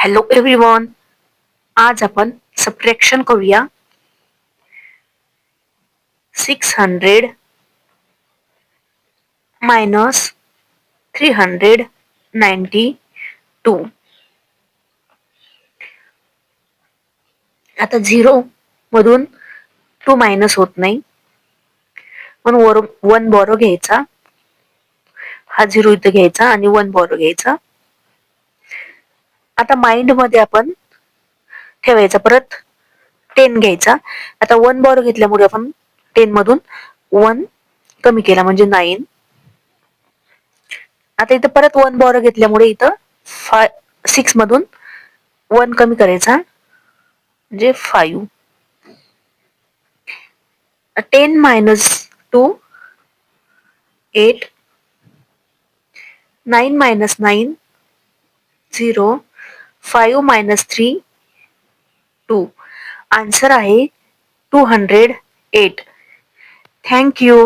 Hello everyone. आज आपण subtraction करूया. 600 मायनस 392. आता 0 मधून 2 मायनस होत नाही, पण वरून 1 बॉरो घ्यायचा. हा 0 इथं घ्यायचा आणि 1 बॉरो घ्यायचा. आता माइंड मध्ये आपण ठेवायचा. परत 10 घ्यायचा. आता 1 बॉरो घेतल्यामुळे आपण 10 मधून 1 कमी केला म्हणजे 9. आता इथं परत 1 बॉरो घेतल्यामुळे इथं 6 मधून 1 कमी करायचा म्हणजे 5. 10 minus 2 8. 9 minus 9 0. 5 minus 3 2. आन्सर आहे 208. Thank you.